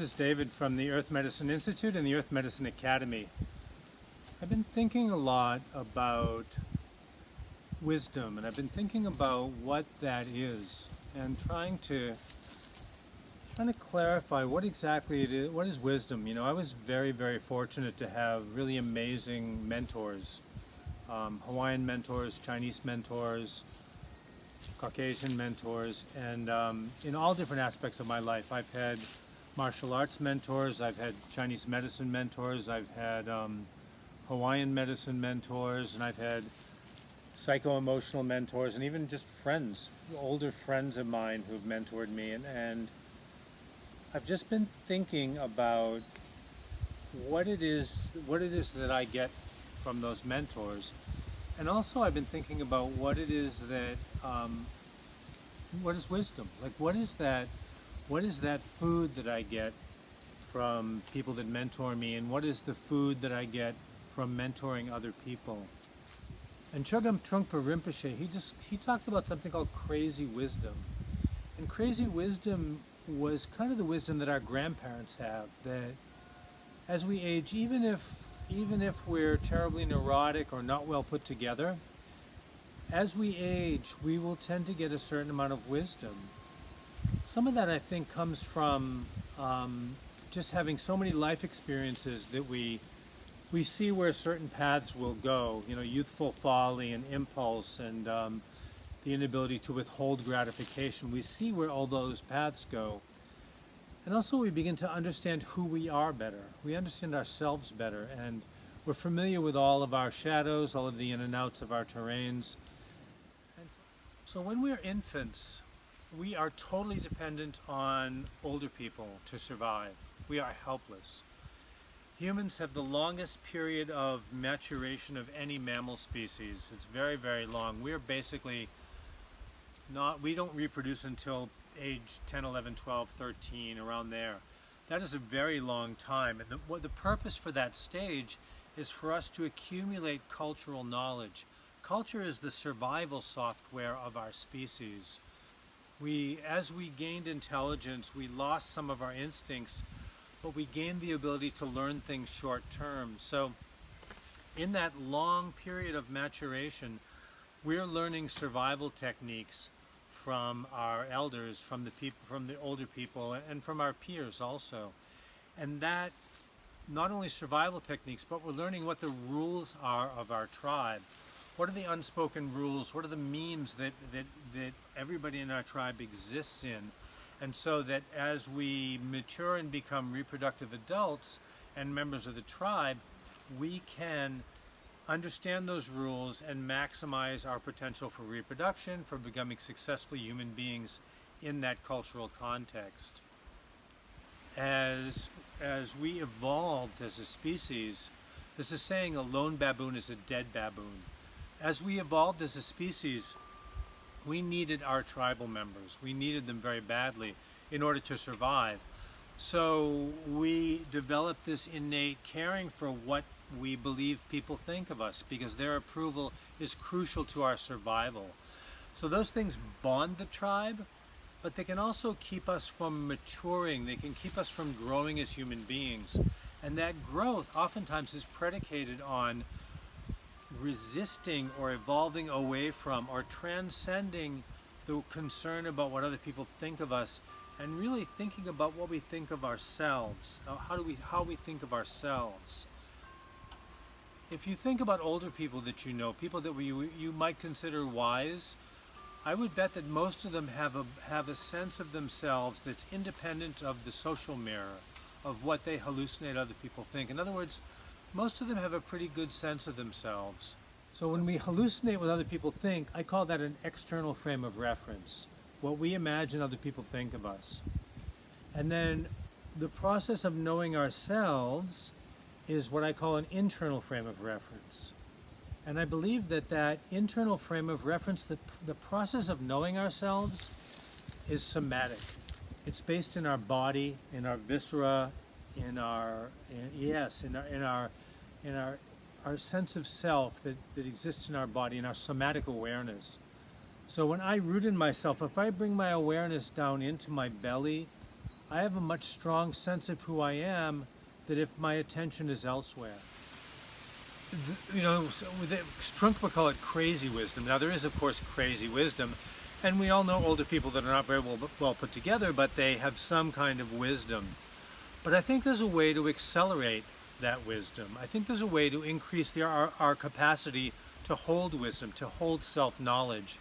is David from the Earth Medicine Institute and the Earth Medicine Academy. I've been thinking a lot about wisdom, and I've been thinking about what that is and trying to clarify what exactly it is. What is wisdom? You know, I was very fortunate to have really amazing mentors, Hawaiian mentors, Chinese mentors, Caucasian mentors, and in all different aspects of my life. I've had martial arts mentors, I've had Chinese medicine mentors, I've had Hawaiian medicine mentors, and I've had psycho-emotional mentors, and even just friends, older friends of mine who've mentored me. And I've just been thinking about what it is that I get from those mentors. And also I've been thinking about what it is that, what is wisdom? Like what is that food that I get from people that mentor me, and what is the food that I get from mentoring other people? And Chogyam Trungpa Rinpoche, he talked about something called crazy wisdom. And crazy wisdom was kind of the wisdom that our grandparents have, that as we age, even if we're terribly neurotic or not well put together, as we age, we will tend to get a certain amount of wisdom. Some of that, I think, comes from just having so many life experiences that we see where certain paths will go. You know, youthful folly and impulse, and the inability to withhold gratification. We see where all those paths go. And also we begin to understand who we are better. We understand ourselves better, and we're familiar with all of our shadows, all of the in and outs of our terrains. And so when we're infants, we are totally dependent on older people to survive. We are helpless. Humans have the longest period of maturation of any mammal species. It's very long. We're basically we don't reproduce until age 10, 11, 12, 13, around there. That is a very long time. And the purpose for that stage is for us to accumulate cultural knowledge. Culture is the survival software of our species. As we gained intelligence, we lost some of our instincts, but we gained the ability to learn things short term. So in that long period of maturation, we're learning survival techniques from our elders, from the older people, and from our peers also. And that, not only survival techniques, but we're learning what the rules are of our tribe. What are the unspoken rules? What are the memes that everybody in our tribe exists in? And so that as we mature and become reproductive adults and members of the tribe, we can understand those rules and maximize our potential for reproduction, for becoming successful human beings in that cultural context. As we evolved as a species, this is saying a lone baboon is a dead baboon. As we evolved as a species, we needed our tribal members. We needed them very badly in order to survive. So we developed this innate caring for what we believe people think of us, because their approval is crucial to our survival. So those things bond the tribe, but they can also keep us from maturing. They can keep us from growing as human beings. And that growth oftentimes is predicated on resisting or evolving away from or transcending the concern about what other people think of us, and really thinking about what we think of ourselves. How we think of ourselves. If you think about older people that you know, people that you might consider wise, I would bet that most of them have a sense of themselves that's independent of the social mirror, of what they hallucinate other people think. In other words, most of them have a pretty good sense of themselves. So when we hallucinate what other people think, I call that an external frame of reference, what we imagine other people think of us. And then the process of knowing ourselves is what I call an internal frame of reference. And I believe that internal frame of reference, the process of knowing ourselves, is somatic. It's based in our body, in our viscera, in our sense of self that exists in our body, in our somatic awareness. So when I root in myself, if I bring my awareness down into my belly, I have a much strong sense of who I am that if my attention is elsewhere. You know, so Strunk would call it crazy wisdom. Now, there is, of course, crazy wisdom, and we all know older people that are not very well put together, but they have some kind of wisdom. But I think there's a way to accelerate that wisdom. I think there's a way to increase our capacity to hold wisdom, to hold self-knowledge.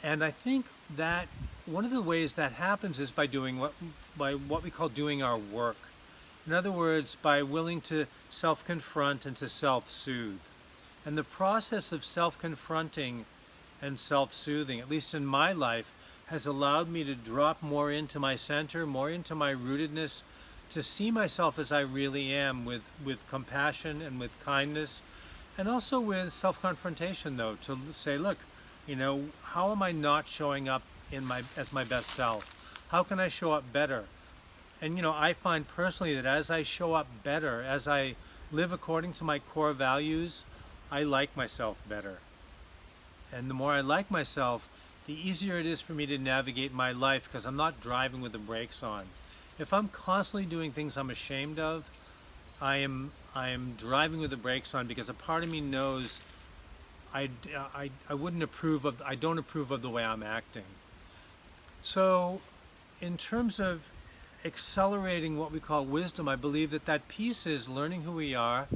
And I think that one of the ways that happens is by what we call doing our work. In other words, by willing to self-confront and to self-soothe. And the process of self-confronting and self-soothing, at least in my life, has allowed me to drop more into my center, more into my rootedness, to see myself as I really am, with compassion and with kindness, and also with self-confrontation, though, to say, look, you know, how am I not showing up as my best self? How can I show up better? And, you know, I find personally that as I show up better, as I live according to my core values, I like myself better. And the more I like myself, the easier it is for me to navigate my life, because I'm not driving with the brakes on. If I'm constantly doing things I'm ashamed of, I am driving with the brakes on, because a part of me knows I don't approve of the way I'm acting. So in terms of accelerating what we call wisdom, I believe that piece is learning who we are.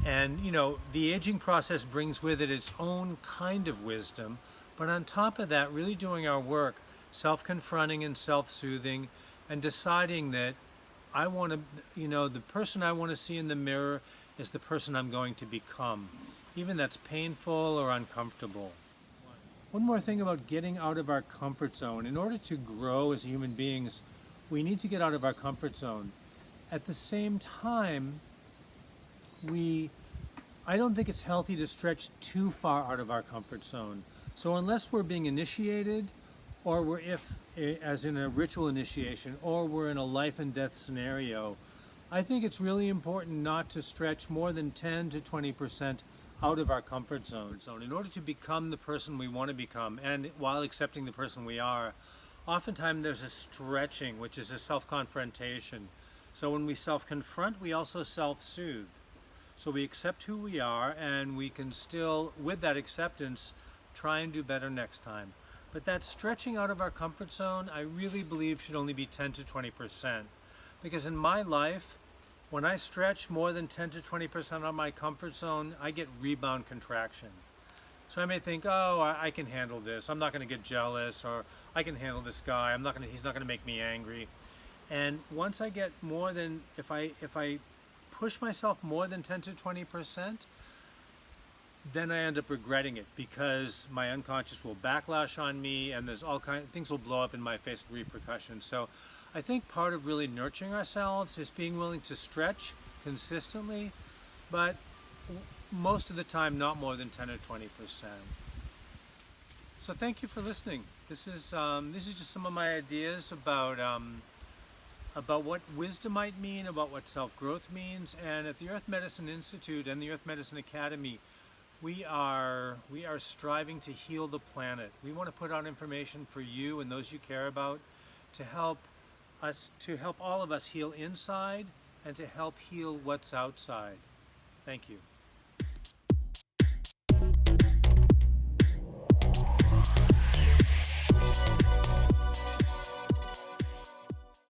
And, you know, the aging process brings with it its own kind of wisdom. But on top of that, really doing our work, self-confronting and self-soothing, and deciding that I want to, you know, the person I want to see in the mirror is the person I'm going to become, even that's painful or uncomfortable. One more thing about getting out of our comfort zone. In order to grow as human beings, we need to get out of our comfort zone. At the same time, I don't think it's healthy to stretch too far out of our comfort zone. So unless we're being initiated, or as in a ritual initiation, or we're in a life and death scenario, I think it's really important not to stretch more than 10 to 20% out of our comfort zone. In order to become the person we want to become, and while accepting the person we are, oftentimes there's a stretching, which is a self-confrontation. So when we self-confront, we also self-soothe. So we accept who we are, and we can still, with that acceptance, try and do better next time. But that stretching out of our comfort zone, I really believe should only be 10 to 20%. Because in my life, when I stretch more than 10 to 20% out of my comfort zone, I get rebound contraction. So I may think, oh, I can handle this. I'm not going to get jealous, or I can handle this guy. He's not going to make me angry. And once I get more than, if I push myself more than 10 to 20%, then I end up regretting it, because my unconscious will backlash on me, and there's all kinds of things will blow up in my face with repercussions. So I think part of really nurturing ourselves is being willing to stretch consistently, but most of the time not more than 10 or 20%. So thank you for listening. This is just some of my ideas about what wisdom might mean, about what self-growth means. And at the Earth Medicine Institute and the Earth Medicine Academy, we are striving to heal the planet. We want to put out information for you and those you care about to help all of us heal inside, and to help heal what's outside. Thank you.